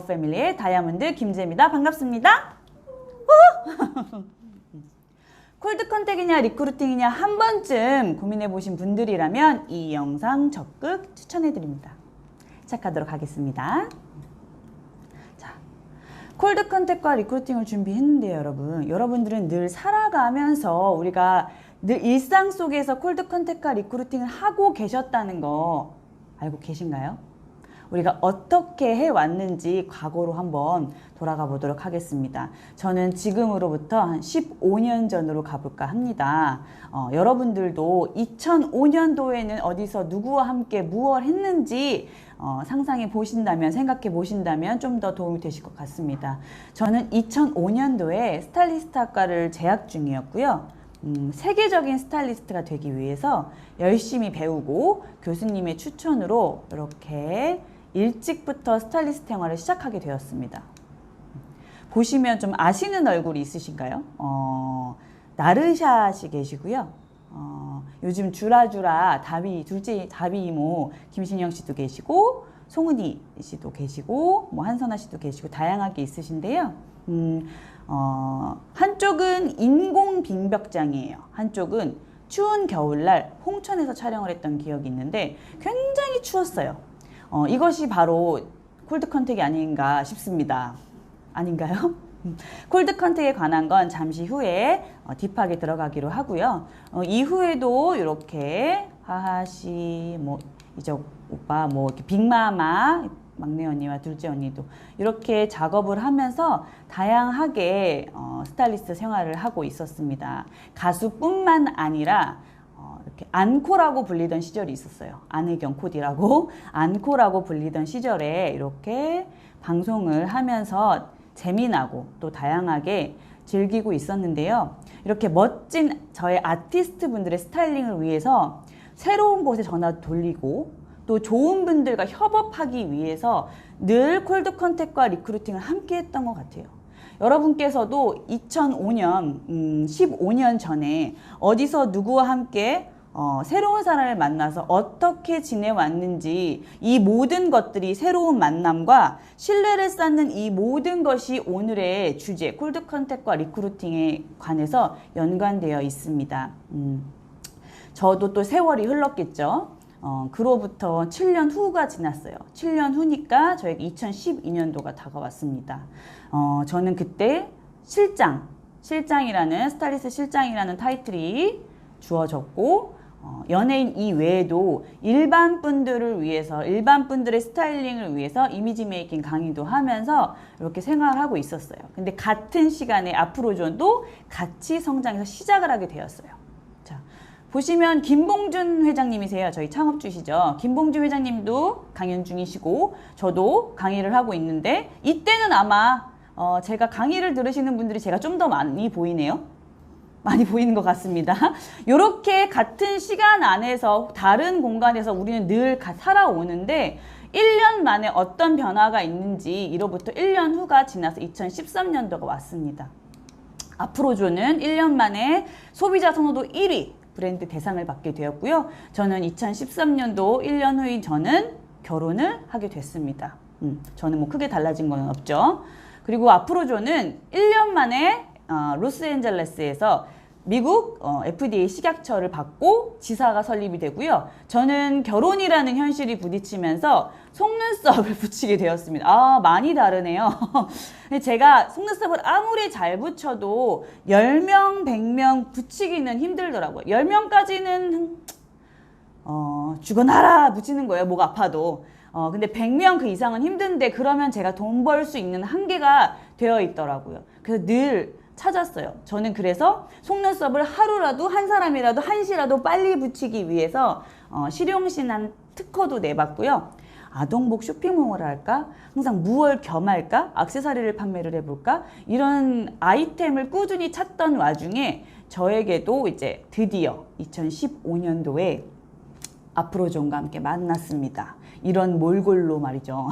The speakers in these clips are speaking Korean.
메이크업 패밀리의 다이아몬드 김재입니다. 반갑습니다. 콜드 컨택이냐 리크루팅이냐 한 번쯤 고민해 보신 분들이라면 이 영상 적극 추천해 드립니다. 시작하도록 하겠습니다. 자, 콜드 컨택과 리크루팅을 준비했는데요, 여러분. 여러분들은 늘 살아가면서 우리가 늘 일상 속에서 콜드 컨택과 리크루팅을 하고 계셨다는 거 알고 계신가요? 우리가 어떻게 해왔는지 과거로 한번 돌아가 보도록 하겠습니다. 저는 지금으로부터 한 15년 전으로 가볼까 합니다. 여러분들도 2005년도에는 어디서 누구와 함께 무엇 했는지 상상해 보신다면, 생각해 보신다면 좀 더 도움이 되실 것 같습니다. 저는 2005년도에 스타일리스트 학과를 재학 중이었고요. 세계적인 스타일리스트가 되기 위해서 열심히 배우고 교수님의 추천으로 이렇게 일찍부터 스타일리스트 생활을 시작하게 되었습니다. 보시면 좀 아시는 얼굴이 있으신가요? 나르샤 씨 계시고요. 요즘 주라주라 둘째 다비 이모 김신영 씨도 계시고, 송은이 씨도 계시고, 뭐 한선아 씨도 계시고 다양하게 있으신데요. 한쪽은 인공 빙벽장이에요. 한쪽은 추운 겨울날 홍천에서 촬영을 했던 기억이 있는데 굉장히 추웠어요. 이것이 바로 콜드 컨택이 아닌가 싶습니다. 아닌가요? 콜드 컨택에 관한 건 잠시 후에 딥하게 들어가기로 하고요. 이후에도 이렇게 하하씨, 뭐 이적 오빠, 뭐 이렇게 빅마마, 막내 언니와 둘째 언니도 이렇게 작업을 하면서 다양하게 스타일리스트 생활을 하고 있었습니다. 가수뿐만 아니라 이렇게 안코라고 불리던 시절이 있었어요. 안혜경 코디라고 안코라고 불리던 시절에 이렇게 방송을 하면서 재미나고 또 다양하게 즐기고 있었는데요. 이렇게 멋진 저의 아티스트 분들의 스타일링을 위해서 새로운 곳에 전화 돌리고 또 좋은 분들과 협업하기 위해서 늘 콜드 컨택과 리크루팅을 함께 했던 것 같아요. 여러분께서도 2005년, 15년 전에 어디서 누구와 함께 새로운 사람을 만나서 어떻게 지내왔는지, 이 모든 것들이 새로운 만남과 신뢰를 쌓는 이 모든 것이 오늘의 주제 콜드 컨택과 리크루팅에 관해서 연관되어 있습니다. 저도 또 세월이 흘렀겠죠. 그로부터 7년 후가 지났어요. 7년 후니까 저에게 2012년도가 다가왔습니다. 저는 그때 실장이라는 스타일리스트 실장이라는 타이틀이 주어졌고, 연예인 이외에도 일반 분들을 위해서, 일반 분들의 스타일링을 위해서 이미지 메이킹 강의도 하면서 이렇게 생활하고 있었어요. 근데 같은 시간에 앞으로존도 같이 성장해서 시작을 하게 되었어요. 자, 보시면 김봉준 회장님이세요. 저희 창업주시죠. 김봉준 회장님도 강연 중이시고 저도 강의를 하고 있는데, 이때는 아마 제가 강의를 들으시는 분들이 제가 좀 더 많이 보이네요. 많이 보이는 것 같습니다. 이렇게 같은 시간 안에서 다른 공간에서 우리는 늘 살아오는데 1년 만에 어떤 변화가 있는지, 이로부터 1년 후가 지나서 2013년도가 왔습니다. 앞으로조는 1년 만에 소비자 선호도 1위 브랜드 대상을 받게 되었고요. 저는 2013년도 1년 후인 저는 결혼을 하게 됐습니다. 저는 뭐 크게 달라진 건 없죠. 그리고 앞으로조는 1년 만에 로스앤젤레스에서 미국 FDA 식약처를 받고 지사가 설립이 되고요. 저는 결혼이라는 현실이 부딪히면서 속눈썹을 붙이게 되었습니다. 많이 다르네요. 제가 속눈썹을 아무리 잘 붙여도 10명, 100명 붙이기는 힘들더라고요. 10명까지는 죽어나라 붙이는 거예요. 목 아파도. 근데 100명 그 이상은 힘든데, 그러면 제가 돈 벌 수 있는 한계가 되어 있더라고요. 그래서 늘 찾았어요. 저는 그래서 속눈썹을 하루라도, 한 사람이라도, 한시라도 빨리 붙이기 위해서 실용신한 특허도 내봤고요. 아동복 쇼핑몰을 할까? 항상 무얼 겸할까? 액세서리를 판매를 해볼까? 이런 아이템을 꾸준히 찾던 와중에 저에게도 이제 드디어 2015년도에 앞으로존과 함께 만났습니다. 이런 몰골로 말이죠.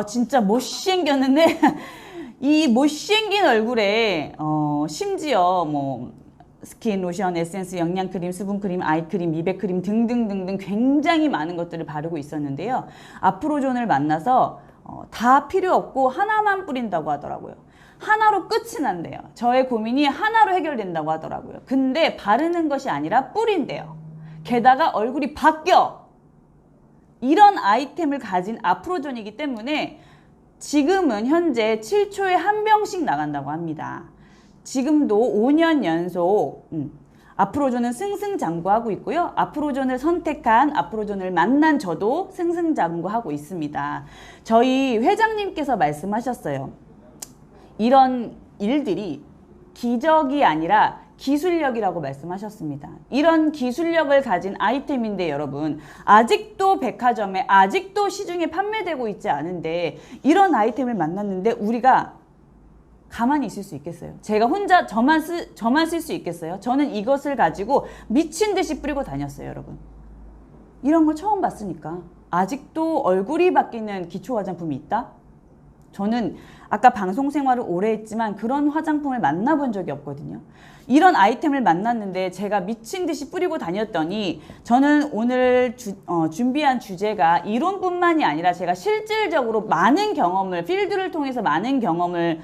진짜 못생겼는데 이 못생긴 얼굴에 심지어 뭐 스킨, 로션, 에센스, 영양크림, 수분크림, 아이크림, 미백크림 등등등등 굉장히 많은 것들을 바르고 있었는데요. 앞으로존을 만나서 다 필요 없고 하나만 뿌린다고 하더라고요. 하나로 끝이 난대요. 저의 고민이 하나로 해결된다고 하더라고요. 근데 바르는 것이 아니라 뿌린대요. 게다가 얼굴이 바뀌어. 이런 아이템을 가진 아프로존이기 때문에 지금은 현재 7초에 한 병씩 나간다고 합니다. 지금도 5년 연속 아프로존은 승승장구하고 있고요. 아프로존을 선택한, 아프로존을 만난 저도 승승장구하고 있습니다. 저희 회장님께서 말씀하셨어요. 이런 일들이 기적이 아니라 기술력이라고 말씀하셨습니다. 이런 기술력을 가진 아이템인데 여러분, 아직도 백화점에, 아직도 시중에 판매되고 있지 않은데 이런 아이템을 만났는데 우리가 가만히 있을 수 있겠어요? 제가 혼자 저만 쓸 수 있겠어요? 저는 이것을 가지고 미친 듯이 뿌리고 다녔어요, 여러분. 이런 걸 처음 봤으니까. 아직도 얼굴이 바뀌는 기초 화장품이 있다? 저는 아까 방송 생활을 오래 했지만 그런 화장품을 만나본 적이 없거든요. 이런 아이템을 만났는데 제가 미친 듯이 뿌리고 다녔더니 저는 오늘 준비한 주제가 이론뿐만이 아니라 제가 실질적으로 많은 경험을, 필드를 통해서 많은 경험을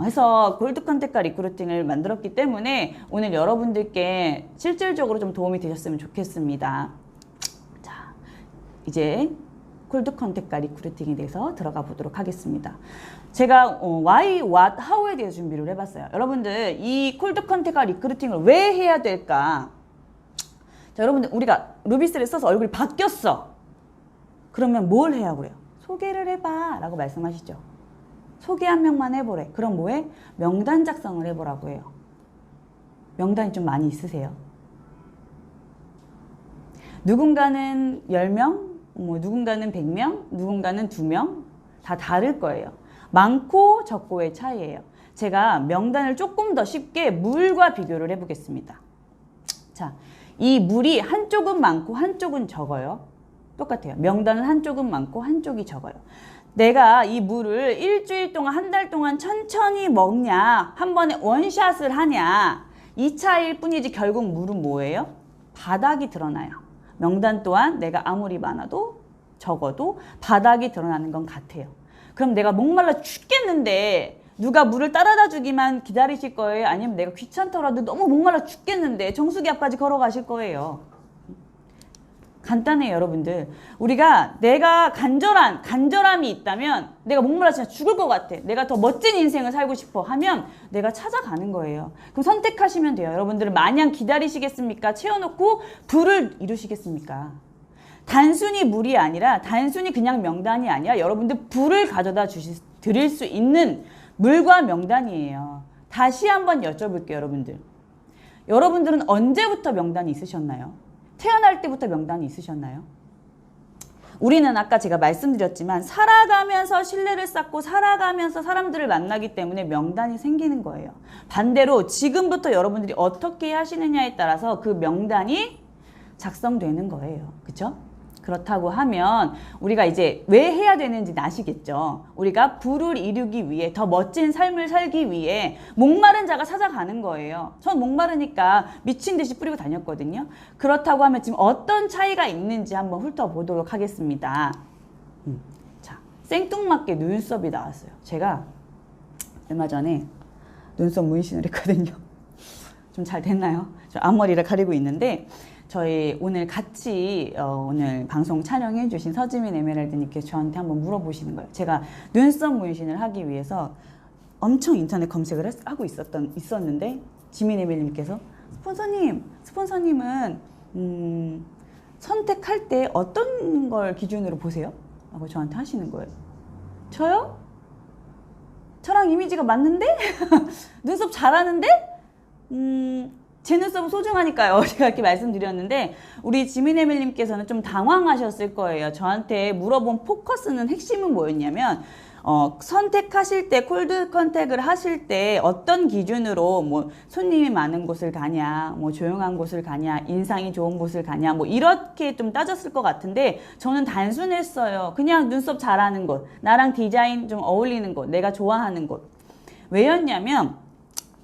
해서 골드 컨택과 리크루팅을 만들었기 때문에 오늘 여러분들께 실질적으로 좀 도움이 되셨으면 좋겠습니다. 자, 이제 골드 컨택과 리크루팅에 대해서 들어가 보도록 하겠습니다. 제가 why, what, how에 대해서 준비를 해봤어요. 여러분들 이 골드 컨택과 리크루팅을 왜 해야 될까? 자, 여러분들 우리가 루비스를 써서 얼굴이 바뀌었어. 그러면 뭘 해야 그래요? 소개를 해봐 라고 말씀하시죠. 소개 한 명만 해보래. 그럼 뭐해? 명단 작성을 해보라고 해요. 명단이 좀 많이 있으세요? 누군가는 10명, 누군가는 100명, 누군가는 2명, 다 다를 거예요. 많고 적고의 차이예요. 제가 명단을 조금 더 쉽게 물과 비교를 해보겠습니다. 자, 이 물이 한쪽은 많고 한쪽은 적어요. 똑같아요. 명단은 한쪽은 많고 한쪽이 적어요. 내가 이 물을 일주일 동안, 한 달 동안 천천히 먹냐, 한 번에 원샷을 하냐, 이 차이일 뿐이지 결국 물은 뭐예요? 바닥이 드러나요. 명단 또한 내가 아무리 많아도 적어도 바닥이 드러나는 건 같아요. 그럼 내가 목말라 죽겠는데 누가 물을 따라다 주기만 기다리실 거예요? 아니면 내가 귀찮더라도 너무 목말라 죽겠는데 정수기 앞까지 걸어가실 거예요? 간단해요, 여러분들. 우리가 내가 간절함이 있다면 내가 목말라 진짜 죽을 것 같아. 내가 더 멋진 인생을 살고 싶어 하면 내가 찾아가는 거예요. 그럼 선택하시면 돼요. 여러분들은 마냥 기다리시겠습니까? 채워놓고 불을 이루시겠습니까? 단순히 물이 아니라 단순히 그냥 명단이 아니라 여러분들 불을 가져다 드릴 수 있는 물과 명단이에요. 다시 한번 여쭤볼게요, 여러분들. 여러분들은 언제부터 명단이 있으셨나요? 태어날 때부터 명단이 있으셨나요? 우리는 아까 제가 말씀드렸지만 살아가면서 신뢰를 쌓고 살아가면서 사람들을 만나기 때문에 명단이 생기는 거예요. 반대로 지금부터 여러분들이 어떻게 하시느냐에 따라서 그 명단이 작성되는 거예요. 그렇죠? 그렇다고 하면 우리가 이제 왜 해야 되는지 아시겠죠? 우리가 부를 이루기 위해 더 멋진 삶을 살기 위해 목마른 자가 찾아가는 거예요. 전 목마르니까 미친 듯이 뿌리고 다녔거든요. 그렇다고 하면 지금 어떤 차이가 있는지 한번 훑어보도록 하겠습니다. 자, 생뚱맞게 눈썹이 나왔어요. 제가 얼마 전에 눈썹 문신을 했거든요. 좀 잘 됐나요? 저 앞머리를 가리고 있는데 저희 오늘 같이 오늘 방송 촬영해 주신 서지민 에메랄드님께서 저한테 한번 물어보시는 거예요. 제가 눈썹 문신을 하기 위해서 엄청 인터넷 검색을 하고 있었는데 지민 에메랄드님께서 스폰서님은 선택할 때 어떤 걸 기준으로 보세요? 라고 저한테 하시는 거예요. 저요? 저랑 이미지가 맞는데? 눈썹 잘하는데? 제 눈썹은 소중하니까요. 제가 이렇게 말씀드렸는데 우리 지민에밀님께서는 좀 당황하셨을 거예요. 저한테 물어본 포커스는 핵심은 뭐였냐면 선택하실 때 콜드 컨택을 하실 때 어떤 기준으로 뭐 손님이 많은 곳을 가냐, 뭐 조용한 곳을 가냐, 인상이 좋은 곳을 가냐, 뭐 이렇게 좀 따졌을 것 같은데 저는 단순했어요. 그냥 눈썹 잘하는 곳, 나랑 디자인 좀 어울리는 곳, 내가 좋아하는 곳. 왜였냐면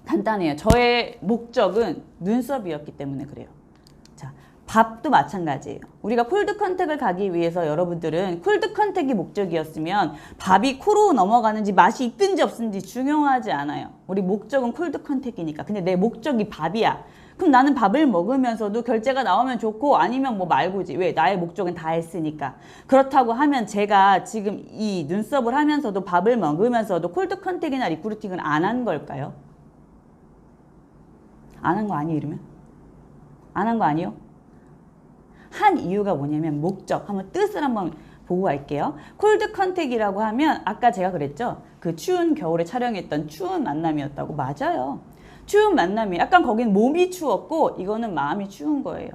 간단해요. 저의 목적은 눈썹이었기 때문에 그래요. 자, 밥도 마찬가지예요. 우리가 콜드 컨택을 가기 위해서 여러분들은 콜드 컨택이 목적이었으면 밥이 코로 넘어가는지 맛이 있든지 없든지 중요하지 않아요. 우리 목적은 콜드 컨택이니까. 근데 내 목적이 밥이야. 그럼 나는 밥을 먹으면서도 결제가 나오면 좋고 아니면 뭐 말고지. 왜? 나의 목적은 다 했으니까. 그렇다고 하면 제가 지금 이 눈썹을 하면서도 밥을 먹으면서도 콜드 컨택이나 리크루팅을 안 한 걸까요? 안 한 거 아니에요, 이러면? 안 한 거 아니에요? 한 이유가 뭐냐면 목적, 한번 뜻을 한번 보고 갈게요. 콜드 컨택이라고 하면 아까 제가 그랬죠? 그 추운 겨울에 촬영했던 추운 만남이었다고. 맞아요. 추운 만남이 약간 거긴 몸이 추웠고 이거는 마음이 추운 거예요.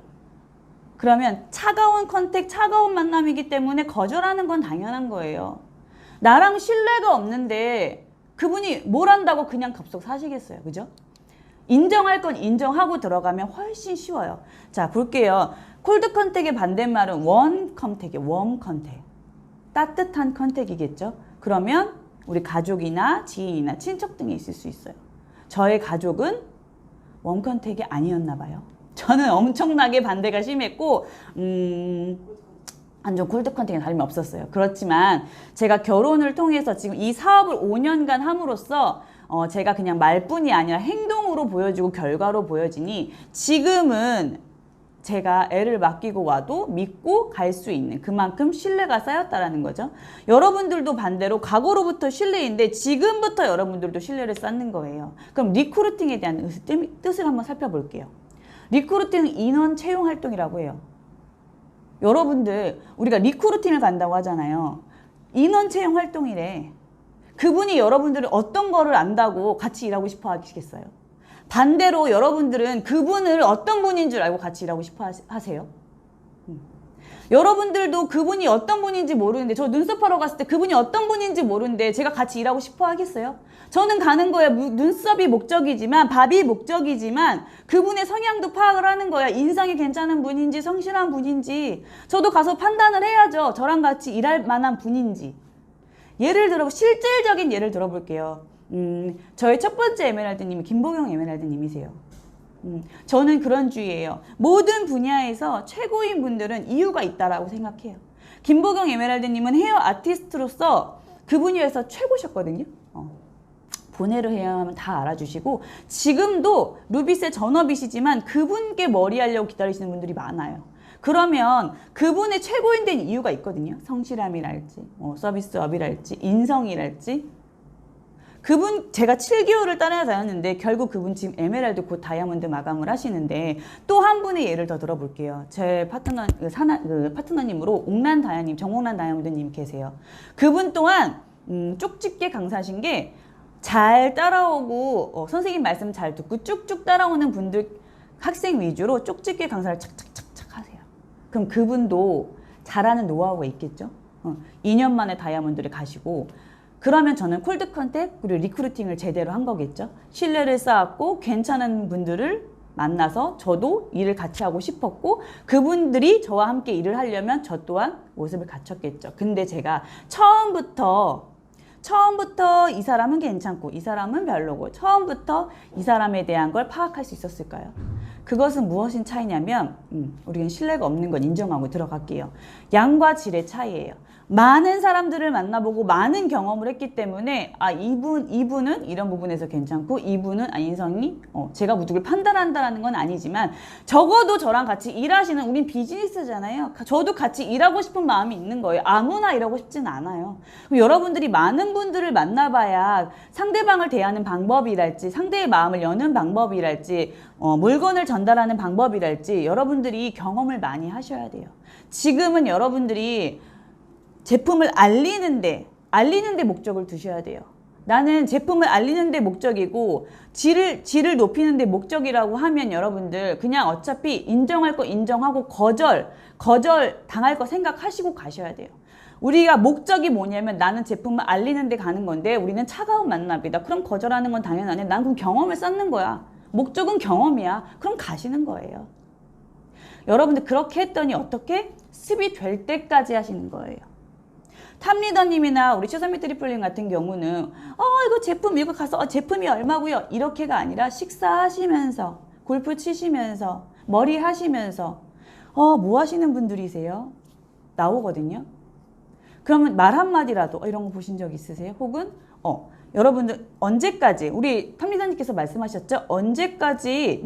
그러면 차가운 컨택, 차가운 만남이기 때문에 거절하는 건 당연한 거예요. 나랑 신뢰가 없는데 그분이 뭘 한다고 그냥 급속 사시겠어요. 그죠? 인정할 건 인정하고 들어가면 훨씬 쉬워요. 자, 볼게요. 콜드 컨택의 반대말은 원 컨택이에요. 웜 컨택. 따뜻한 컨택이겠죠? 그러면 우리 가족이나 지인이나 친척 등에 있을 수 있어요. 저의 가족은 웜 컨택이 아니었나 봐요. 저는 엄청나게 반대가 심했고 완전 콜드 컨택에 다름이 없었어요. 그렇지만 제가 결혼을 통해서 지금 이 사업을 5년간 함으로써 제가 그냥 말뿐이 아니라 행동으로 보여주고 결과로 보여지니 지금은 제가 애를 맡기고 와도 믿고 갈 수 있는 그만큼 신뢰가 쌓였다라는 거죠. 여러분들도 반대로 과거로부터 신뢰인데 지금부터 여러분들도 신뢰를 쌓는 거예요. 그럼 리크루팅에 대한 뜻을 한번 살펴볼게요. 리크루팅은 인원 채용 활동이라고 해요. 여러분들 우리가 리크루팅을 간다고 하잖아요. 인원 채용 활동이래. 그분이 여러분들은 어떤 거를 안다고 같이 일하고 싶어 하시겠어요? 반대로 여러분들은 그분을 어떤 분인 줄 알고 같이 일하고 싶어 하세요? 여러분들도 그분이 어떤 분인지 모르는데 저 눈썹 하러 갔을 때 그분이 어떤 분인지 모르는데 제가 같이 일하고 싶어 하겠어요? 저는 가는 거야. 눈썹이 목적이지만 밥이 목적이지만 그분의 성향도 파악을 하는 거야. 인상이 괜찮은 분인지 성실한 분인지 저도 가서 판단을 해야죠. 저랑 같이 일할 만한 분인지. 예를 들어 실질적인 예를 들어볼게요. 저의 첫 번째 에메랄드님이 김보경 에메랄드님이세요. 저는 그런 주의예요. 모든 분야에서 최고인 분들은 이유가 있다라고 생각해요. 김보경 에메랄드님은 헤어 아티스트로서 그 분야에서 최고셨거든요. 보네르 헤어 하면 다 알아주시고 지금도 루빗의 전업이시지만 그분께 머리 하려고 기다리시는 분들이 많아요. 그러면 그분의 최고인 된 이유가 있거든요. 성실함이랄지 서비스업이랄지 인성이랄지. 그분 제가 7개월을 따라다녔는데 결국 그분 지금 에메랄드 곧 다이아몬드 마감을 하시는데 또 한 분의 예를 더 들어볼게요. 제 파트너님으로 옥란 다야님, 정옥란 다이아몬드님 계세요. 그분 또한 쪽집게 강사신 게 잘 따라오고 선생님 말씀 잘 듣고 쭉쭉 따라오는 분들 학생 위주로 쪽집게 강사를 착착착착 하세요. 그럼 그분도 잘하는 노하우가 있겠죠. 2년 만에 다이아몬드를 가시고 그러면 저는 콜드 컨택 그리고 리크루팅을 제대로 한 거겠죠. 신뢰를 쌓았고 괜찮은 분들을 만나서 저도 일을 같이 하고 싶었고 그분들이 저와 함께 일을 하려면 저 또한 모습을 갖췄겠죠. 근데 제가 처음부터 이 사람은 괜찮고 이 사람은 별로고 처음부터 이 사람에 대한 걸 파악할 수 있었을까요? 그것은 무엇인 차이냐면 우리는 신뢰가 없는 건 인정하고 들어갈게요. 양과 질의 차이예요. 많은 사람들을 만나보고 많은 경험을 했기 때문에 이분은 이런 부분에서 괜찮고 이분은 인성이 제가 누굴 판단한다라는 건 아니지만 적어도 저랑 같이 일하시는 우린 비즈니스잖아요. 저도 같이 일하고 싶은 마음이 있는 거예요. 아무나 일하고 싶진 않아요. 여러분들이 많은 분들을 만나봐야 상대방을 대하는 방법이랄지 상대의 마음을 여는 방법이랄지 물건을 전달하는 방법이랄지 여러분들이 경험을 많이 하셔야 돼요. 지금은 여러분들이 제품을 알리는데 목적을 두셔야 돼요. 나는 제품을 알리는데 목적이고 질을 높이는데 목적이라고 하면 여러분들 그냥 어차피 인정할 거 인정하고 거절 당할 거 생각하시고 가셔야 돼요. 우리가 목적이 뭐냐면 나는 제품을 알리는데 가는 건데 우리는 차가운 만남이다. 그럼 거절하는 건 당연하네. 난 그럼 경험을 쌓는 거야. 목적은 경험이야. 그럼 가시는 거예요. 여러분들 그렇게 했더니 어떻게? 습이 될 때까지 하시는 거예요. 탑리더님이나 우리 최선미 트리플님 같은 경우는 이거 제품 이거 가서 제품이 얼마고요? 이렇게가 아니라 식사하시면서 골프 치시면서 머리 하시면서 뭐 하시는 분들이세요? 나오거든요. 그러면 말 한마디라도 이런 거 보신 적 있으세요? 혹은 여러분들 언제까지 우리 탐리사님께서 말씀하셨죠? 언제까지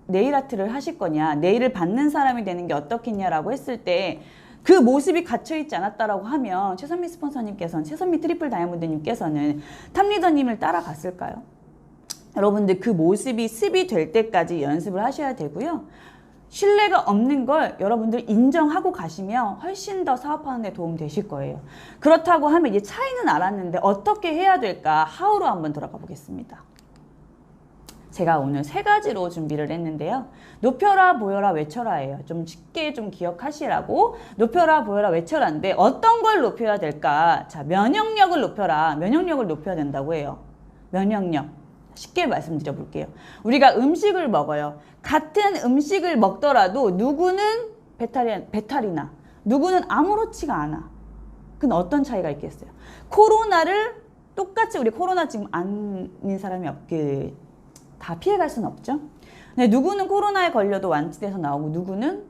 네일 아트를 하실 거냐, 네일을 받는 사람이 되는 게 어떻겠냐라고 했을 때 그 모습이 갇혀있지 않았다라고 하면 최선미 스폰서님께서는, 최선미 트리플 다이아몬드님께서는 탐리더님을 따라갔을까요? 여러분들 그 모습이 습이 될 때까지 연습을 하셔야 되고요. 신뢰가 없는 걸 여러분들 인정하고 가시면 훨씬 더 사업하는 데 도움 되실 거예요. 그렇다고 하면 이제 차이는 알았는데 어떻게 해야 될까? 하우로 한번 들어가 보겠습니다. 제가 오늘 3가지로 준비를 했는데요. 높여라, 보여라, 외쳐라예요. 좀 쉽게 좀 기억하시라고. 높여라, 보여라, 외쳐라인데 어떤 걸 높여야 될까? 자, 면역력을 높여라. 면역력을 높여야 된다고 해요. 면역력. 쉽게 말씀드려 볼게요. 우리가 음식을 먹어요. 같은 음식을 먹더라도 누구는 배탈이나 누구는 아무렇지가 않아. 그건 어떤 차이가 있겠어요? 코로나를 똑같이 우리 코로나 지금 아닌 사람이 다 피해갈 수는 없죠. 근데 누구는 코로나에 걸려도 완치돼서 나오고 누구는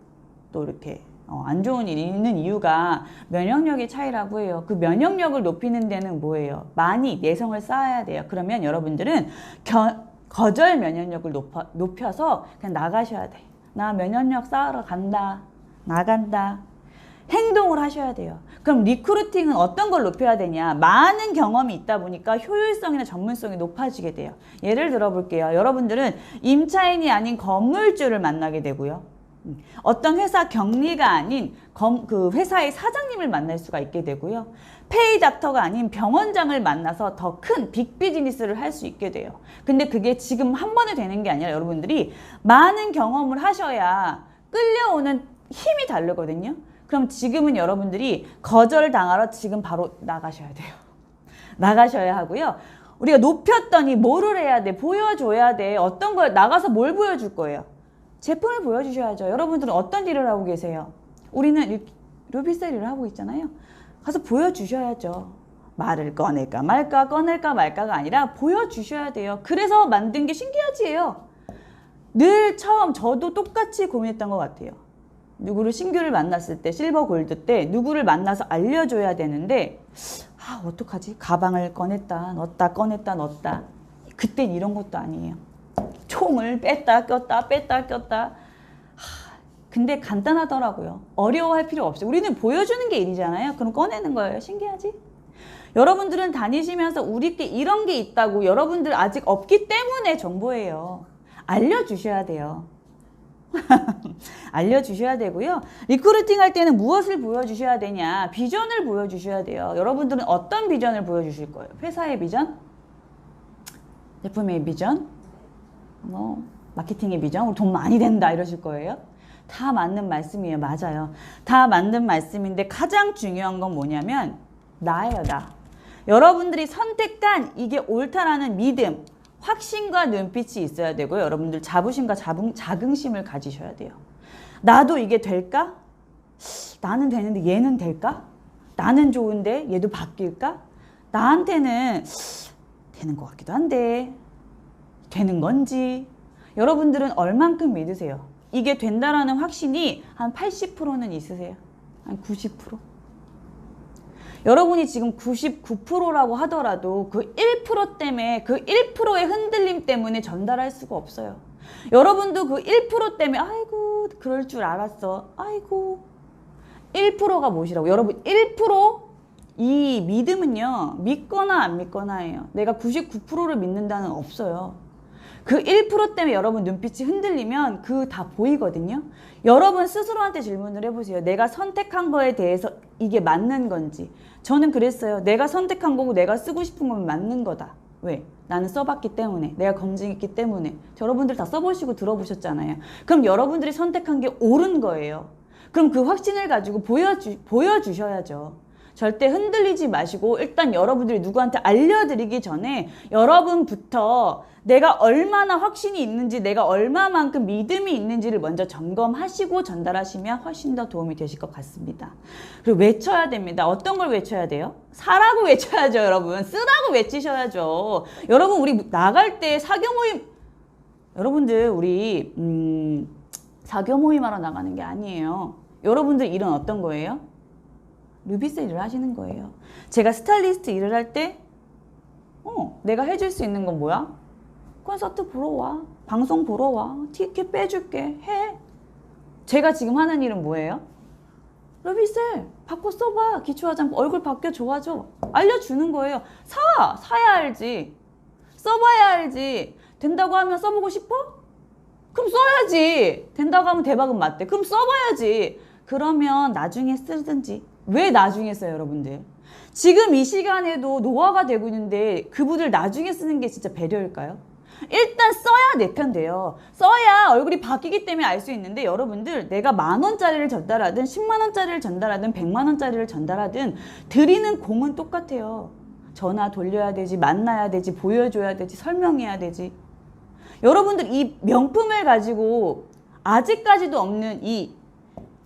또 이렇게 안 좋은 일이 있는 이유가 면역력의 차이라고 해요. 그 면역력을 높이는 데는 뭐예요? 많이 내성을 쌓아야 돼요. 그러면 여러분들은 거절 면역력을 높여서 그냥 나가셔야 돼. 나 면역력 쌓으러 간다. 나간다. 행동을 하셔야 돼요. 그럼 리크루팅은 어떤 걸 높여야 되냐? 많은 경험이 있다 보니까 효율성이나 전문성이 높아지게 돼요. 예를 들어 볼게요. 여러분들은 임차인이 아닌 건물주를 만나게 되고요. 어떤 회사 경리가 아닌 그 회사의 사장님을 만날 수가 있게 되고요. 페이 닥터가 아닌 병원장을 만나서 더 큰 빅 비즈니스를 할 수 있게 돼요. 근데 그게 지금 한 번에 되는 게 아니라 여러분들이 많은 경험을 하셔야 끌려오는 힘이 다르거든요. 그럼 지금은 여러분들이 거절당하러 지금 바로 나가셔야 돼요. 나가셔야 하고요. 우리가 높였더니 뭐를 해야 돼? 보여줘야 돼. 어떤 걸 나가서 뭘 보여줄 거예요? 제품을 보여주셔야죠. 여러분들은 어떤 일을 하고 계세요? 우리는 루비셀 일을 하고 있잖아요. 가서 보여주셔야죠. 말을 꺼낼까 말까 꺼낼까 말까가 아니라 보여주셔야 돼요. 그래서 만든 게 신기하지예요. 늘 처음 저도 똑같이 고민했던 것 같아요. 누구를 신규를 만났을 때 실버 골드 때 누구를 만나서 알려줘야 되는데 어떡하지? 가방을 꺼냈다 넣었다 그땐 이런 것도 아니에요. 총을 뺐다 꼈다 근데 간단하더라고요. 어려워할 필요 없어요. 우리는 보여주는 게 일이잖아요. 그럼 꺼내는 거예요. 신기하지? 여러분들은 다니시면서 우리께 이런 게 있다고 여러분들 아직 없기 때문에 정보예요. 알려주셔야 돼요. 알려주셔야 되고요. 리크루팅 할 때는 무엇을 보여주셔야 되냐? 비전을 보여주셔야 돼요. 여러분들은 어떤 비전을 보여주실 거예요? 회사의 비전? 제품의 비전? 마케팅의 비전? 우리 돈 많이 된다 이러실 거예요? 다 맞는 말씀이에요. 맞아요. 다 맞는 말씀인데 가장 중요한 건 뭐냐면 나예요. 나. 여러분들이 선택한 이게 옳다라는 믿음, 확신과 눈빛이 있어야 되고요. 여러분들 자부심과 자긍심을 가지셔야 돼요. 나도 이게 될까? 나는 되는데 얘는 될까? 나는 좋은데 얘도 바뀔까? 나한테는 되는 것 같기도 한데 되는 건지. 여러분들은 얼만큼 믿으세요? 이게 된다라는 확신이 한 80%는 있으세요? 한 90%? 여러분이 지금 99%라고 하더라도 그 1% 때문에 그 1%의 흔들림 때문에 전달할 수가 없어요. 여러분도 그 1% 때문에 아이고 그럴 줄 알았어. 아이고 1%가 무엇이라고? 여러분 1% 이 믿음은요. 믿거나 안 믿거나예요. 내가 99%를 믿는다는 없어요. 그 1% 때문에 여러분 눈빛이 흔들리면 그 다 보이거든요. 여러분 스스로한테 질문을 해보세요. 내가 선택한 거에 대해서 이게 맞는 건지. 저는 그랬어요. 내가 선택한 거고 내가 쓰고 싶은 건 맞는 거다. 왜? 나는 써봤기 때문에. 내가 검증했기 때문에. 여러분들 다 써보시고 들어보셨잖아요. 그럼 여러분들이 선택한 게 옳은 거예요. 그럼 그 확신을 가지고 보여주셔야죠. 절대 흔들리지 마시고 일단 여러분들이 누구한테 알려드리기 전에 여러분부터 내가 얼마나 확신이 있는지 내가 얼마만큼 믿음이 있는지를 먼저 점검하시고 전달하시면 훨씬 더 도움이 되실 것 같습니다. 그리고 외쳐야 됩니다. 어떤 걸 외쳐야 돼요? 사라고 외쳐야죠. 여러분. 쓰라고 외치셔야죠. 여러분 우리 나갈 때 사교 모임 여러분들 우리 사교 모임하러 나가는 게 아니에요. 여러분들 일은 어떤 거예요? 루비셀 일을 하시는 거예요. 제가 스타일리스트 일을 할 때 내가 해줄 수 있는 건 뭐야? 콘서트 보러 와. 방송 보러 와. 티켓 빼줄게. 해. 제가 지금 하는 일은 뭐예요? 루비셀 바꿔 써봐. 기초화장품 얼굴 바뀌어 좋아져. 알려주는 거예요. 사야 알지. 써봐야 알지. 된다고 하면 써보고 싶어? 그럼 써야지. 된다고 하면 대박은 맞대. 그럼 써봐야지. 그러면 나중에 쓰든지. 왜 나중에 써요, 여러분들? 지금 이 시간에도 노화가 되고 있는데 그분들 나중에 쓰는 게 진짜 배려일까요? 일단 써야 내 편 돼요. 써야 얼굴이 바뀌기 때문에 알 수 있는데 여러분들 내가 10,000원짜리를 전달하든 10만원짜리를 전달하든 100만원짜리를 전달하든 드리는 공은 똑같아요. 전화 돌려야 되지, 만나야 되지, 보여줘야 되지, 설명해야 되지. 여러분들 이 명품을 가지고 아직까지도 없는 이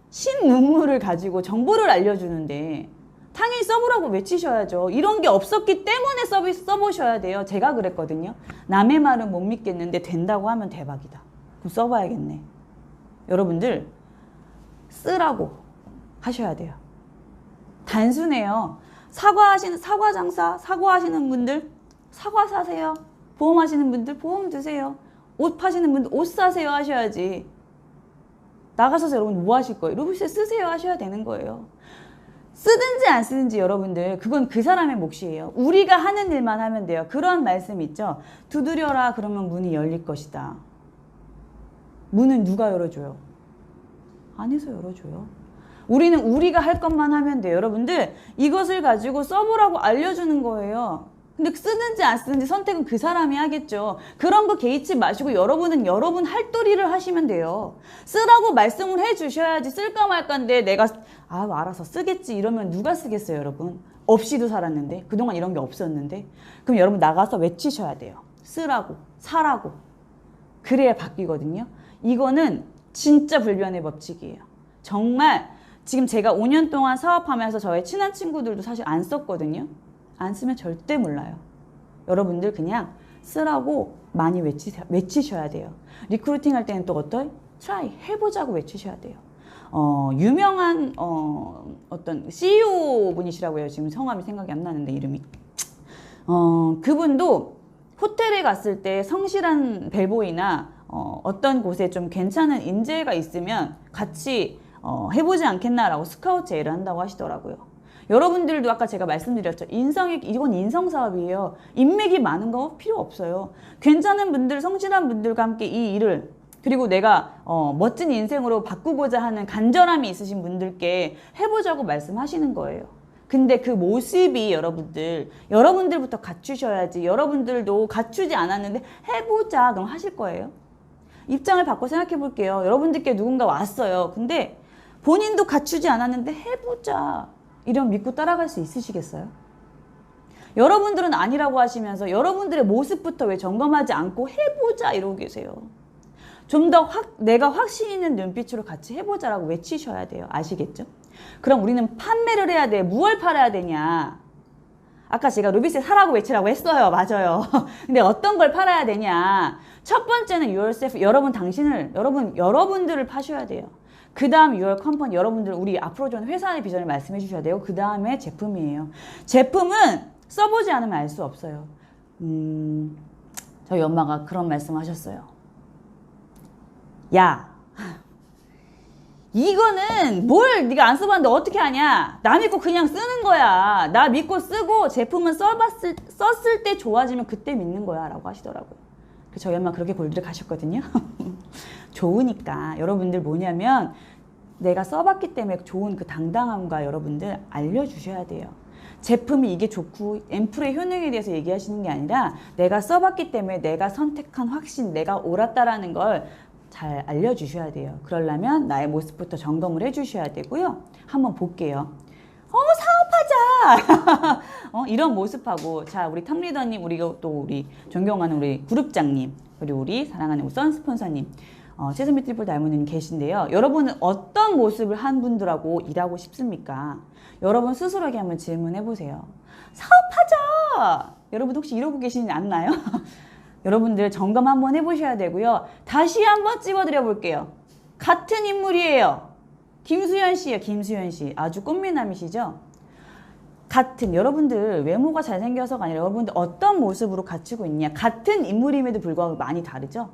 신문물을 가지고 정보를 알려주는데 당연히 써보라고 외치셔야죠. 이런 게 없었기 때문에 써보셔야 돼요. 제가 그랬거든요. 남의 말은 못 믿겠는데 된다고 하면 대박이다. 그럼 써봐야겠네. 여러분들 쓰라고 하셔야 돼요. 단순해요. 사과 장사, 사과하시는 분들 사과 사세요. 보험하시는 분들 보험 드세요. 옷 파시는 분들 옷 사세요 하셔야지. 나가셔서 여러분 뭐 하실 거예요? 루비셀 쓰세요 하셔야 되는 거예요. 쓰든지 안 쓰든지 여러분들 그건 그 사람의 몫이에요. 우리가 하는 일만 하면 돼요. 그런 말씀 있죠. 두드려라 그러면 문이 열릴 것이다. 문은 누가 열어줘요? 안에서 열어줘요. 우리는 우리가 할 것만 하면 돼요. 여러분들 이것을 가지고 써보라고 알려주는 거예요. 근데 쓰든지 안 쓰든지 선택은 그 사람이 하겠죠. 그런 거 개의치 마시고 여러분은 여러분 할도리를 하시면 돼요. 쓰라고 말씀을 해주셔야지. 쓸까 말까인데 내가 알아서 쓰겠지 이러면 누가 쓰겠어요, 여러분? 없이도 살았는데 그동안 이런 게 없었는데. 그럼 여러분 나가서 외치셔야 돼요. 쓰라고, 사라고. 그래야 바뀌거든요. 이거는 진짜 불변의 법칙이에요. 정말 지금 제가 5년 동안 사업하면서 저의 친한 친구들도 사실 안 썼거든요. 안 쓰면 절대 몰라요. 여러분들 그냥 쓰라고 많이 외치셔야 돼요. 리크루팅 할 때는 또 try, 해보자고 외치셔야 돼요. 유명한 어떤 CEO 분이시라고 해요. 지금 성함이 생각이 안 나는데 이름이. 그분도 호텔에 갔을 때 성실한 벨보이나 어떤 곳에 좀 괜찮은 인재가 있으면 같이 해보지 않겠나라고 스카우트 제의를 한다고 하시더라고요. 여러분들도 아까 제가 말씀드렸죠. 이건 인성사업이에요. 인맥이 많은 거 필요 없어요. 괜찮은 분들, 성실한 분들과 함께 이 일을 그리고 내가 멋진 인생으로 바꾸고자 하는 간절함이 있으신 분들께 해보자고 말씀하시는 거예요. 근데 그 모습이 여러분들부터 갖추셔야지. 여러분들도 갖추지 않았는데 해보자 그럼 하실 거예요. 입장을 바꿔 생각해 볼게요. 여러분들께 누군가 왔어요. 근데 본인도 갖추지 않았는데 해보자. 이런 믿고 따라갈 수 있으시겠어요? 여러분들은 아니라고 하시면서 여러분들의 모습부터 왜 점검하지 않고 해보자 이러고 계세요. 좀 더 내가 확신 있는 눈빛으로 같이 해보자라고 외치셔야 돼요. 아시겠죠? 그럼 우리는 판매를 해야 돼. 무엇을 팔아야 되냐? 아까 제가 루비셀 사라고 외치라고 했어요. 맞아요. 근데 어떤 걸 팔아야 되냐? 첫 번째는 yourself. 여러분들을 파셔야 돼요. 그 다음 your company, 여러분들 우리 앞으로 좀 회사의 비전을 말씀해 주셔야 돼요. 그 다음에 제품이에요. 제품은 써보지 않으면 알 수 없어요. 저희 엄마가 그런 말씀 하셨어요. 야, 이거는 뭘 네가 안 써봤는데 어떻게 하냐? 나 믿고 그냥 쓰는 거야. 나 믿고 쓰고 제품은 썼을 때 좋아지면 그때 믿는 거야 라고 하시더라고요. 그래서 저희 엄마 그렇게 골드를 가셨거든요. 좋으니까 여러분들 뭐냐면 내가 써봤기 때문에 좋은 그 당당함과 여러분들 알려주셔야 돼요. 제품이 이게 좋고 앰플의 효능에 대해서 얘기하시는 게 아니라 내가 써봤기 때문에 내가 선택한 확신, 내가 옳았다라는 걸 잘 알려주셔야 돼요. 그러려면 나의 모습부터 점검을 해주셔야 되고요. 한번 볼게요. 사업하자! 이런 모습하고, 자, 우리 탑리더님, 우리 존경하는 우리 그룹장님, 그리고 우리 사랑하는 우리 선스폰서님, 세스미 트리플 다이몬드님 계신데요. 여러분은 어떤 모습을 한 분들하고 일하고 싶습니까? 여러분 스스로에게 한번 질문해보세요. 사업하자! 여러분 혹시 이러고 계시지 않나요? 여러분들 점검 한번 해보셔야 되고요. 다시 한번 찝어드려 볼게요. 같은 인물이에요. 김수현 씨예요. 김수현 씨. 아주 꽃미남이시죠? 같은, 여러분들 외모가 잘생겨서가 아니라 여러분들 어떤 모습으로 갖추고 있냐. 같은 인물임에도 불구하고 많이 다르죠?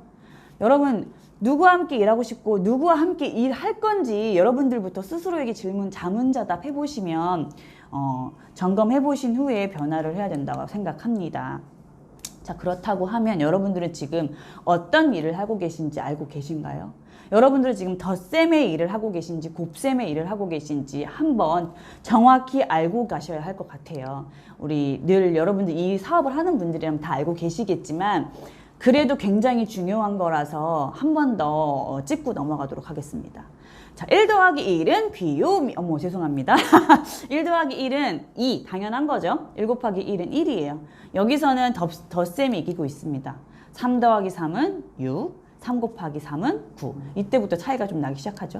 여러분 누구와 함께 일하고 싶고 누구와 함께 일할 건지 여러분들부터 스스로에게 질문 자문자답 해보시면 점검해 보신 후에 변화를 해야 된다고 생각합니다. 자, 그렇다고 하면 여러분들은 지금 어떤 일을 하고 계신지 알고 계신가요? 여러분들은 지금 덧셈의 일을 하고 계신지 곱셈의 일을 하고 계신지 한번 정확히 알고 가셔야 할 것 같아요. 우리 늘 여러분들 이 사업을 하는 분들이라면 다 알고 계시겠지만 그래도 굉장히 중요한 거라서 한 번 더 짚고 넘어가도록 하겠습니다. 자, 1 더하기 1은 귀요미, 죄송합니다. 1 더하기 1은 2, 당연한 거죠. 1 곱하기 1은 1이에요. 여기서는 덧셈이 이기고 있습니다. 3 더하기 3은 6, 3 곱하기 3은 9. 이때부터 차이가 좀 나기 시작하죠.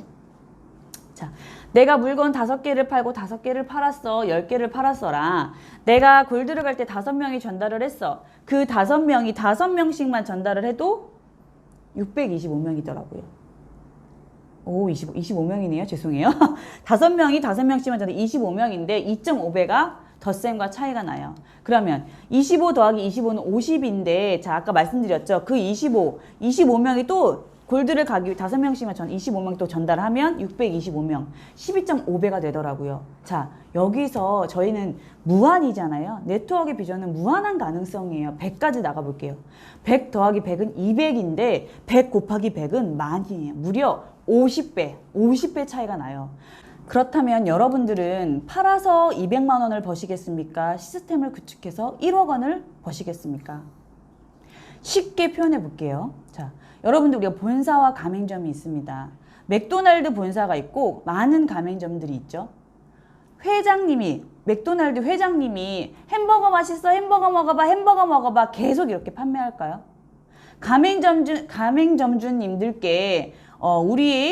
자, 내가 물건 5개를 팔고 5개를 팔았어. 10개를 팔았어라. 내가 골드를 갈 때 5명이 전달을 했어. 그 5명이 5명씩만 전달을 해도 625명이더라고요. 25명이네요. 죄송해요. 5명이 5명씩만 전달 25명인데 2.5배가 덧셈과 차이가 나요. 그러면 25 더하기 25는 50인데 자, 아까 말씀드렸죠. 그 25명이 또 골드를 가기 위해 5명씩만 25명이 또 전달하면 625명, 12.5배가 되더라고요. 자, 여기서 저희는 무한이잖아요. 네트워크의 비전은 무한한 가능성이에요. 100까지 나가볼게요. 100 더하기 100은 200인데 100 곱하기 100은 만이에요. 무려 50배 차이가 나요. 그렇다면 여러분들은 팔아서 200만 원을 버시겠습니까? 시스템을 구축해서 1억 원을 버시겠습니까? 쉽게 표현해 볼게요. 자, 여러분들 우리가 본사와 가맹점이 있습니다. 맥도날드 본사가 있고 많은 가맹점들이 있죠. 맥도날드 회장님이 햄버거 맛있어, 햄버거 먹어봐 계속 이렇게 판매할까요? 가맹점주님들께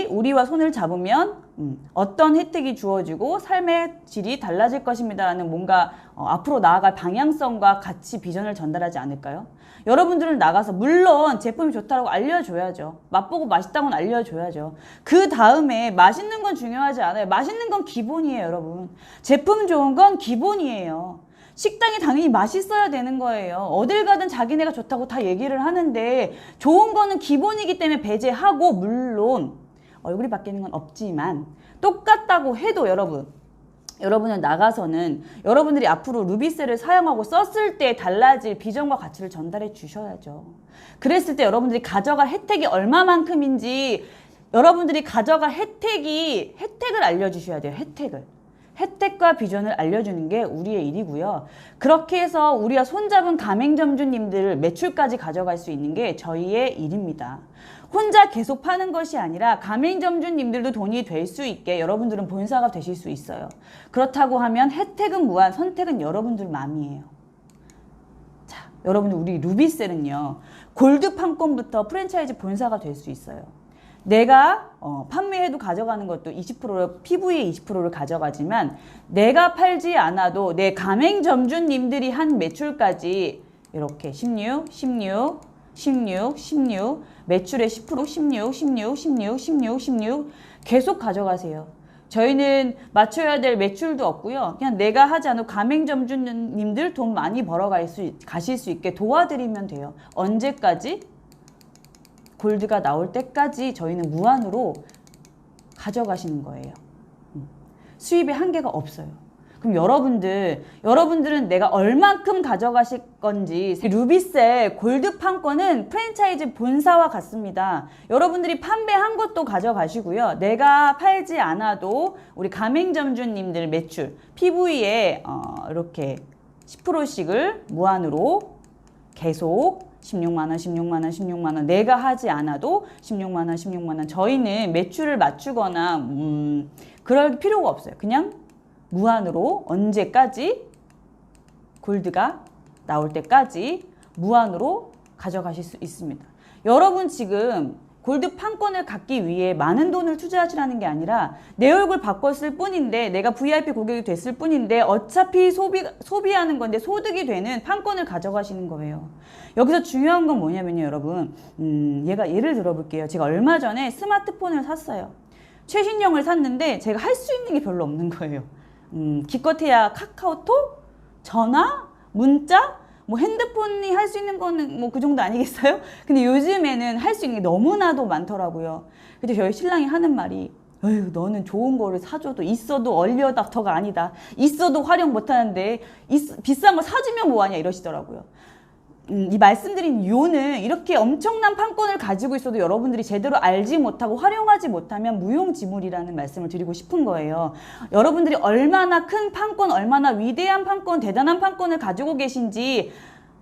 우리와 손을 잡으면 어떤 혜택이 주어지고 삶의 질이 달라질 것입니다라는 뭔가 앞으로 나아갈 방향성과 같이 비전을 전달하지 않을까요? 여러분들은 나가서 물론 제품이 좋다고 알려줘야죠. 맛보고 맛있다고는 알려줘야죠. 그 다음에 맛있는 건 중요하지 않아요. 맛있는 건 기본이에요, 여러분. 제품 좋은 건 기본이에요. 식당이 당연히 맛있어야 되는 거예요. 어딜 가든 자기네가 좋다고 다 얘기를 하는데 좋은 거는 기본이기 때문에 배제하고 물론 얼굴이 바뀌는 건 없지만 똑같다고 해도 여러분은 나가서는 여러분들이 앞으로 루비셀을 사용하고 썼을 때 달라질 비전과 가치를 전달해 주셔야죠. 그랬을 때 여러분들이 가져갈 혜택이 얼마만큼인지 여러분들이 가져갈 혜택을 알려주셔야 돼요. 혜택과 비전을 알려주는 게 우리의 일이고요. 그렇게 해서 우리가 손잡은 가맹점주님들 매출까지 가져갈 수 있는 게 저희의 일입니다. 혼자 계속 파는 것이 아니라 가맹점주님들도 돈이 될 수 있게 여러분들은 본사가 되실 수 있어요. 그렇다고 하면 혜택은 무한, 선택은 여러분들 맘이에요. 자, 여러분들 우리 루비셀은요. 골드 판권부터 프랜차이즈 본사가 될 수 있어요. 내가 판매해도 가져가는 것도 20%, PV의 20%를 가져가지만 내가 팔지 않아도 내 가맹점주님들이 한 매출까지 이렇게 16, 매출의 10%, 16 계속 가져가세요. 저희는 맞춰야 될 매출도 없고요. 그냥 내가 하지 않아도 가맹점주님들 돈 많이 가실 수 있게 도와드리면 돼요. 언제까지? 골드가 나올 때까지 저희는 무한으로 가져가시는 거예요. 수입에 한계가 없어요. 그럼 여러분들은 내가 얼만큼 가져가실 건지 루비셀 골드 판권은 프랜차이즈 본사와 같습니다. 여러분들이 판매한 것도 가져가시고요. 내가 팔지 않아도 우리 가맹점주님들 매출 PV에 이렇게 10%씩을 무한으로 계속 16만원 내가 하지 않아도 16만원 저희는 매출을 맞추거나 그럴 필요가 없어요. 그냥 무한으로 언제까지 골드가 나올 때까지 무한으로 가져가실 수 있습니다. 여러분 지금 골드 판권을 갖기 위해 많은 돈을 투자하시라는 게 아니라 내 얼굴 바꿨을 뿐인데 내가 VIP 고객이 됐을 뿐인데 어차피 소비하는 건데 소득이 되는 판권을 가져가시는 거예요. 여기서 중요한 건 뭐냐면요, 여러분. 예를 들어볼게요. 제가 얼마 전에 스마트폰을 샀어요. 최신형을 샀는데 제가 할 수 있는 게 별로 없는 거예요. 기껏해야 카카오톡, 전화, 문자, 뭐 핸드폰이 할 수 있는 거는 뭐 그 정도 아니겠어요? 근데 요즘에는 할 수 있는 게 너무나도 많더라고요. 근데 저희 신랑이 하는 말이 에휴, 너는 좋은 거를 사줘도 있어도 얼리어답터가 아니다. 있어도 활용 못하는데 비싼 걸 사주면 뭐하냐 이러시더라고요. 이 말씀드린 이유는 이렇게 엄청난 판권을 가지고 있어도 여러분들이 제대로 알지 못하고 활용하지 못하면 무용지물이라는 말씀을 드리고 싶은 거예요. 여러분들이 얼마나 큰 판권, 얼마나 위대한 판권, 대단한 판권을 가지고 계신지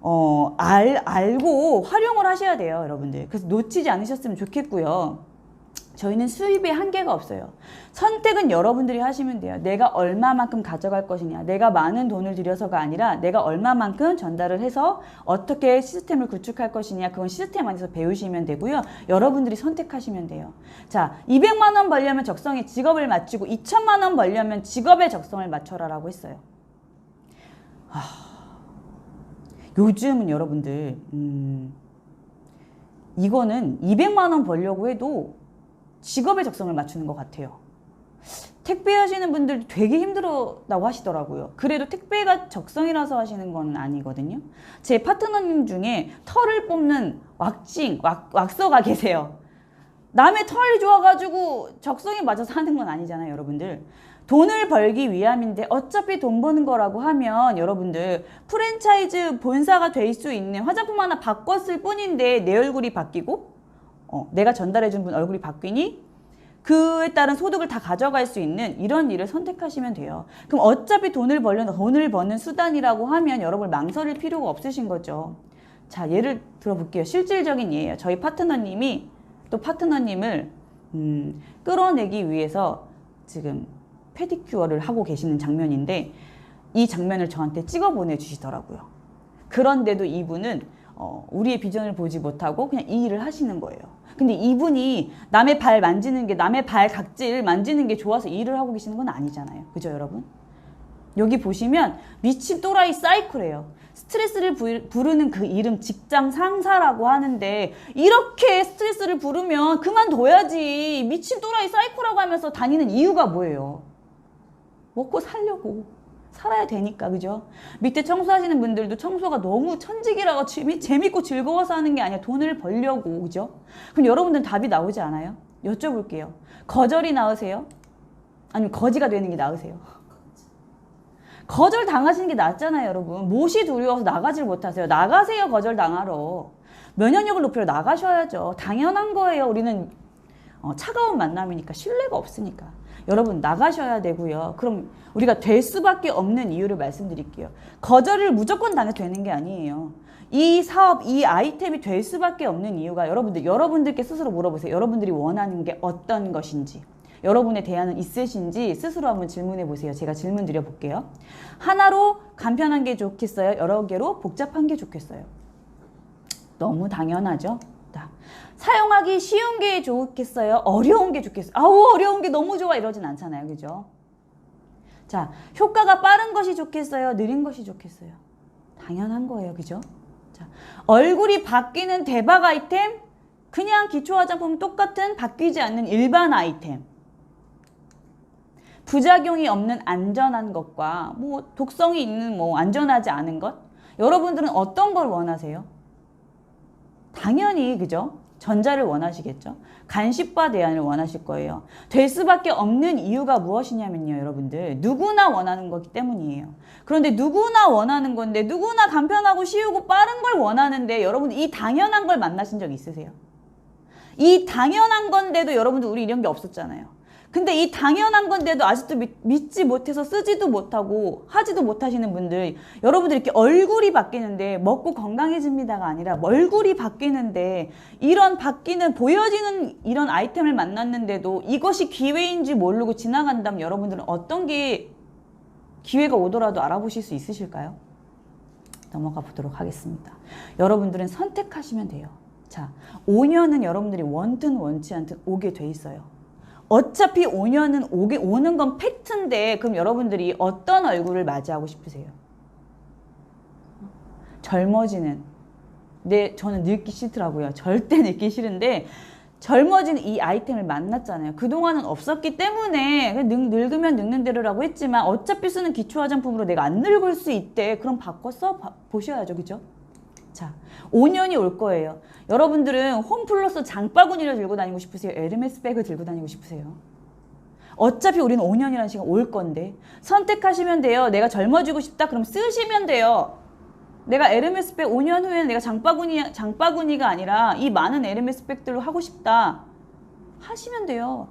알고 활용을 하셔야 돼요, 여러분들. 그래서 놓치지 않으셨으면 좋겠고요. 저희는 수입에 한계가 없어요. 선택은 여러분들이 하시면 돼요. 내가 얼마만큼 가져갈 것이냐. 내가 많은 돈을 들여서가 아니라 내가 얼마만큼 전달을 해서 어떻게 시스템을 구축할 것이냐. 그건 시스템 안에서 배우시면 되고요. 여러분들이 선택하시면 돼요. 자, 200만 원 벌려면 적성에 직업을 맞추고 2천만 원 벌려면 직업의 적성을 맞춰라라고 했어요. 요즘은 여러분들 이거는 200만 원 벌려고 해도 직업의 적성을 맞추는 것 같아요. 택배 하시는 분들 되게 힘들다고 하시더라고요. 그래도 택배가 적성이라서 하시는 건 아니거든요. 제 파트너님 중에 털을 뽑는 왁서가 계세요. 남의 털이 좋아가지고 적성에 맞아서 하는 건 아니잖아요, 여러분들. 돈을 벌기 위함인데 어차피 돈 버는 거라고 하면 여러분들 프랜차이즈 본사가 될 수 있는 화장품 하나 바꿨을 뿐인데 내 얼굴이 바뀌고 내가 전달해준 분 얼굴이 바뀌니 그에 따른 소득을 다 가져갈 수 있는 이런 일을 선택하시면 돼요. 그럼 어차피 돈을 버는 수단이라고 하면 여러분 망설일 필요가 없으신 거죠. 자, 예를 들어볼게요. 실질적인 예예요. 저희 파트너님이 또 파트너님을 끌어내기 위해서 지금 페디큐어를 하고 계시는 장면인데 이 장면을 저한테 찍어 보내주시더라고요. 그런데도 이분은 우리의 비전을 보지 못하고 그냥 이 일을 하시는 거예요. 근데 이분이 남의 발 만지는 게, 남의 발 각질 만지는 게 좋아서 이 일을 하고 계시는 건 아니잖아요. 그죠, 여러분? 여기 보시면 미친 또라이 사이코래요. 스트레스를 부르는 그 이름 직장 상사라고 하는데 이렇게 스트레스를 부르면 그만둬야지. 미친 또라이 사이코라고 하면서 다니는 이유가 뭐예요? 먹고 살려고. 살아야 되니까, 그죠? 밑에 청소하시는 분들도 청소가 너무 천직이라고 재밌고 즐거워서 하는 게 아니라 돈을 벌려고, 그죠? 그럼 여러분들은 답이 나오지 않아요? 여쭤볼게요. 거절이 나으세요? 아니면 거지가 되는 게 나으세요? 거절 당하시는 게 낫잖아요, 여러분. 못이 두려워서 나가질 못하세요. 나가세요, 거절 당하러. 면역력을 높이러 나가셔야죠. 당연한 거예요. 우리는 차가운 만남이니까, 신뢰가 없으니까. 여러분 나가셔야 되고요. 그럼 우리가 될 수밖에 없는 이유를 말씀드릴게요. 거절을 무조건 당해도 되는 게 아니에요. 이 사업, 이 아이템이 될 수밖에 없는 이유가 여러분들께 스스로 물어보세요. 여러분들이 원하는 게 어떤 것인지. 여러분의 대안은 있으신지 스스로 한번 질문해 보세요. 제가 질문 드려볼게요. 하나로 간편한 게 좋겠어요? 여러 개로 복잡한 게 좋겠어요? 너무 당연하죠? 사용하기 쉬운 게 좋겠어요? 어려운 게 좋겠어요? 아우, 어려운 게 너무 좋아 이러진 않잖아요. 그죠? 자, 효과가 빠른 것이 좋겠어요? 느린 것이 좋겠어요? 당연한 거예요. 그죠? 자, 얼굴이 바뀌는 대박 아이템? 그냥 기초 화장품 똑같은 바뀌지 않는 일반 아이템. 부작용이 없는 안전한 것과 뭐 독성이 있는 뭐 안전하지 않은 것? 여러분들은 어떤 걸 원하세요? 당연히 그죠? 전자를 원하시겠죠? 간식과 대안을 원하실 거예요. 될 수밖에 없는 이유가 무엇이냐면요, 여러분들. 누구나 원하는 거기 때문이에요. 그런데 누구나 원하는 건데 누구나 간편하고 쉬우고 빠른 걸 원하는데 여러분들 이 당연한 걸 만나신 적 있으세요? 이 당연한 건데도 여러분들 우리 이런 게 없었잖아요. 근데 이 당연한 건데도 아직도 믿지 못해서 쓰지도 못하고 하지도 못하시는 분들, 여러분들 이렇게 얼굴이 바뀌는데 먹고 건강해집니다가 아니라 얼굴이 바뀌는데 이런 바뀌는 보여지는 이런 아이템을 만났는데도 이것이 기회인지 모르고 지나간다면 여러분들은 어떤 게 기회가 오더라도 알아보실 수 있으실까요? 넘어가 보도록 하겠습니다. 여러분들은 선택하시면 돼요. 자, 5년은 여러분들이 원든 원치 않든 오게 돼 있어요. 어차피 5년은 오는 건 팩트인데 그럼 여러분들이 어떤 얼굴을 맞이하고 싶으세요? 젊어지는. 저는 늙기 싫더라고요. 절대 늙기 싫은데 젊어진 이 아이템을 만났잖아요. 그동안은 없었기 때문에 늙으면 늙는 대로라고 했지만 어차피 쓰는 기초 화장품으로 내가 안 늙을 수 있대. 그럼 바꿔 보셔야죠. 그죠? 자, 5년이 올 거예요. 여러분들은 홈플러스 장바구니를 들고 다니고 싶으세요? 에르메스 백을 들고 다니고 싶으세요? 어차피 우리는 5년이라는 시간 올 건데 선택하시면 돼요. 내가 젊어지고 싶다? 그럼 쓰시면 돼요. 내가 에르메스 백 5년 후에는 내가 장바구니가 아니라 이 많은 에르메스 백들로 하고 싶다. 하시면 돼요.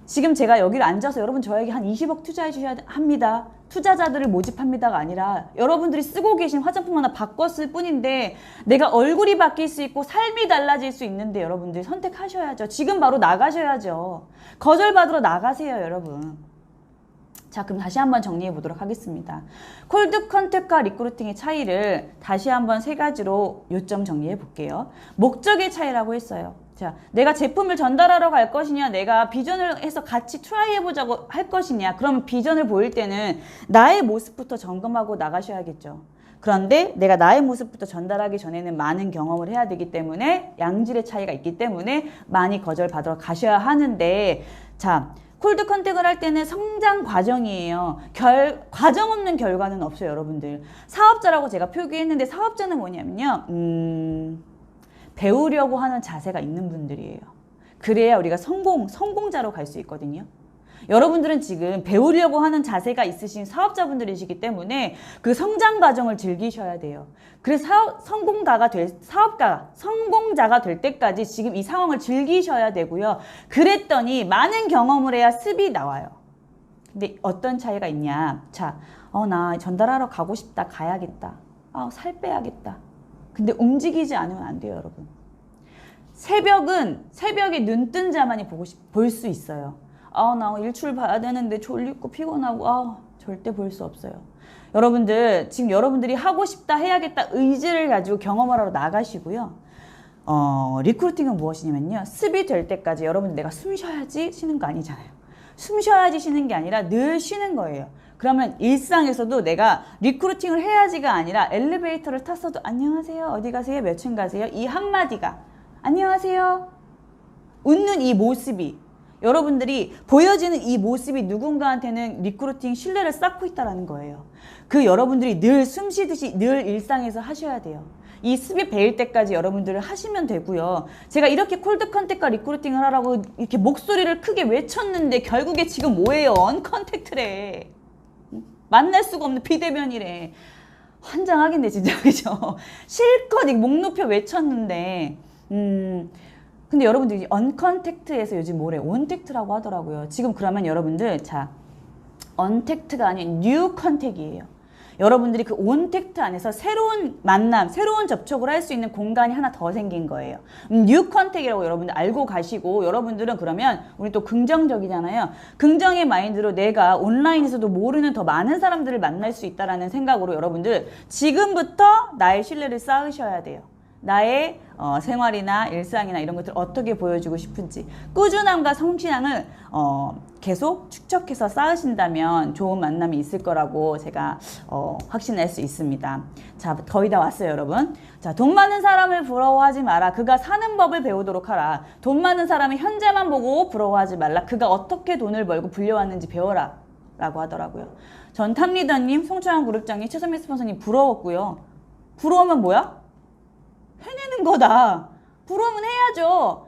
지금 제가 여기를 앉아서 여러분 저에게 한 20억 투자해 주셔야 합니다. 투자자들을 모집합니다가 아니라 여러분들이 쓰고 계신 화장품 하나 바꿨을 뿐인데 내가 얼굴이 바뀔 수 있고 삶이 달라질 수 있는데 여러분들이 선택하셔야죠. 지금 바로 나가셔야죠. 거절받으러 나가세요, 여러분. 자, 그럼 다시 한번 정리해 보도록 하겠습니다. 콜드 컨택과 리크루팅의 차이를 다시 한번 세 가지로 요점 정리해 볼게요. 목적의 차이라고 했어요. 자, 내가 제품을 전달하러 갈 것이냐, 내가 비전을 해서 같이 트라이 해보자고 할 것이냐. 그러면 비전을 보일 때는 나의 모습부터 점검하고 나가셔야겠죠. 그런데 내가 나의 모습부터 전달하기 전에는 많은 경험을 해야 되기 때문에 양질의 차이가 있기 때문에 많이 거절받으러 가셔야 하는데, 자, 콜드 컨택을 할 때는 성장 과정이에요. 과정 없는 결과는 없어요, 여러분들. 사업자라고 제가 표기했는데 사업자는 뭐냐면요. 배우려고 하는 자세가 있는 분들이에요. 그래야 우리가 성공자로 갈 수 있거든요. 여러분들은 지금 배우려고 하는 자세가 있으신 사업자분들이시기 때문에 그 성장 과정을 즐기셔야 돼요. 그래서 성공자가 될 때까지 지금 이 상황을 즐기셔야 되고요. 그랬더니 많은 경험을 해야 습이 나와요. 근데 어떤 차이가 있냐. 자, 나 전달하러 가고 싶다. 가야겠다. 살 빼야겠다. 근데 움직이지 않으면 안 돼요, 여러분. 새벽에 눈 뜬 자만이 볼 수 있어요. 나 일출 봐야 되는데 졸리고 피곤하고 절대 볼 수 없어요. 여러분들 지금 여러분들이 하고 싶다 해야겠다 의지를 가지고 경험을 하러 나가시고요. 리크루팅은 무엇이냐면요. 습이 될 때까지 여러분들 내가 숨 쉬어야지 쉬는 거 아니잖아요. 숨 쉬어야지 쉬는 게 아니라 늘 쉬는 거예요. 그러면 일상에서도 내가 리크루팅을 해야지가 아니라 엘리베이터를 탔어도 안녕하세요. 어디 가세요? 몇 층 가세요? 이 한마디가 안녕하세요. 웃는 이 모습이 여러분들이 보여지는 이 모습이 누군가한테는 리크루팅 신뢰를 쌓고 있다는 거예요. 그 여러분들이 늘 숨쉬듯이 늘 일상에서 하셔야 돼요. 이 습이 배일 때까지 여러분들을 하시면 되고요. 제가 이렇게 콜드 컨택과 리크루팅을 하라고 이렇게 목소리를 크게 외쳤는데 결국에 지금 뭐예요? 언컨택트래. 만날 수가 없는 비대면이래. 환장하겠네 진짜. 그죠? 실컷 목 높여 외쳤는데 근데 여러분들이 언컨택트에서 요즘 뭐래? 온택트라고 하더라고요. 지금 그러면 여러분들 자 언택트가 아닌 뉴 컨택이에요. 여러분들이 그 온택트 안에서 새로운 만남, 새로운 접촉을 할 수 있는 공간이 하나 더 생긴 거예요. 뉴 컨택이라고 여러분들 알고 가시고 여러분들은 그러면 우리 또 긍정적이잖아요. 긍정의 마인드로 내가 온라인에서도 모르는 더 많은 사람들을 만날 수 있다는 생각으로 여러분들 지금부터 나의 신뢰를 쌓으셔야 돼요. 나의 생활이나 일상이나 이런 것들을 어떻게 보여주고 싶은지 꾸준함과 성실함을 계속 축적해서 쌓으신다면 좋은 만남이 있을 거라고 제가 확신할 수 있습니다. 자, 거의 다 왔어요, 여러분. 자, 돈 많은 사람을 부러워하지 마라. 그가 사는 법을 배우도록 하라. 돈 많은 사람의 현재만 보고 부러워하지 말라. 그가 어떻게 돈을 벌고 불려왔는지 배워라. 라고 하더라고요. 전 탑리더님, 송초환 그룹장님, 최선미 스폰서님 부러웠고요. 부러우면 뭐야? 해내는 거다. 부러우면 해야죠.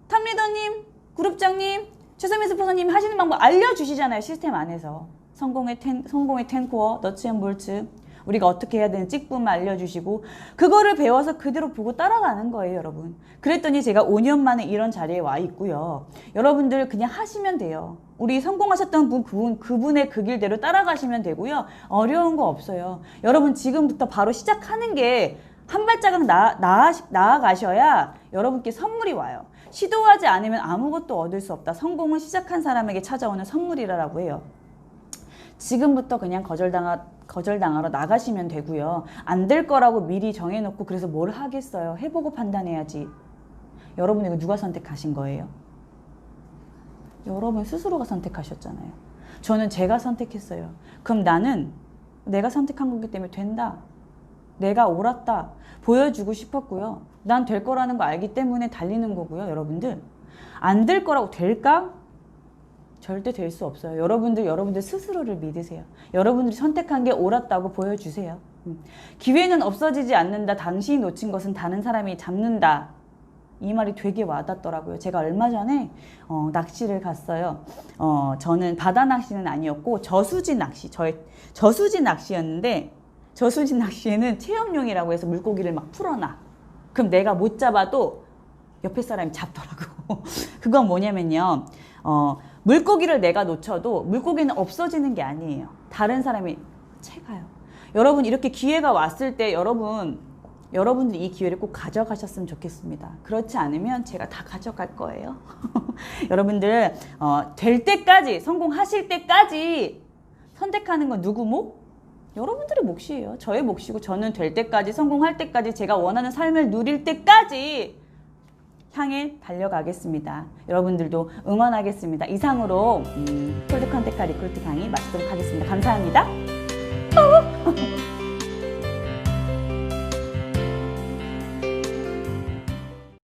탑리더님, 그룹장님, 최선미 스폰서님 하시는 방법 알려주시잖아요. 시스템 안에서. 성공의 10코어, 너츠 앤 볼츠. 우리가 어떻게 해야 되는 찍부만 알려주시고 그거를 배워서 그대로 보고 따라가는 거예요, 여러분. 그랬더니 제가 5년 만에 이런 자리에 와 있고요. 여러분들 그냥 하시면 돼요. 우리 성공하셨던 그분의 그 길대로 따라가시면 되고요. 어려운 거 없어요. 여러분 지금부터 바로 시작하는 게 한 발자국 나아가셔야 여러분께 선물이 와요. 시도하지 않으면 아무것도 얻을 수 없다. 성공은 시작한 사람에게 찾아오는 선물이라고 해요. 지금부터 그냥 거절당하러 나가시면 되고요. 안 될 거라고 미리 정해놓고 그래서 뭘 하겠어요. 해보고 판단해야지. 여러분 이거 누가 선택하신 거예요? 여러분 스스로가 선택하셨잖아요. 저는 제가 선택했어요. 그럼 나는 내가 선택한 거기 때문에 된다. 내가 옳았다. 보여주고 싶었고요. 난 될 거라는 거 알기 때문에 달리는 거고요. 여러분들 안 될 거라고 될까? 절대 될 수 없어요. 여러분들 스스로를 믿으세요. 여러분들이 선택한 게 옳았다고 보여주세요. 기회는 없어지지 않는다. 당신이 놓친 것은 다른 사람이 잡는다. 이 말이 되게 와닿더라고요. 제가 얼마 전에 낚시를 갔어요. 저는 바다 낚시는 아니었고 저수지 낚시, 저수지 낚시였는데 저수지 낚시에는 체험용이라고 해서 물고기를 막 풀어놔. 그럼 내가 못 잡아도 옆에 사람이 잡더라고. 그건 뭐냐면요. 물고기를 내가 놓쳐도 물고기는 없어지는 게 아니에요. 다른 사람이 채가요. 여러분 이렇게 기회가 왔을 때 여러분들이 이 기회를 꼭 가져가셨으면 좋겠습니다. 그렇지 않으면 제가 다 가져갈 거예요. 여러분들 될 때까지 성공하실 때까지 선택하는 건 누구 목? 여러분들의 몫이에요. 저의 몫이고 저는 될 때까지 성공할 때까지 제가 원하는 삶을 누릴 때까지 향해 달려가겠습니다. 여러분들도 응원하겠습니다. 이상으로 콜드 컨택카 리크루트 강의 마치도록 하겠습니다. 감사합니다.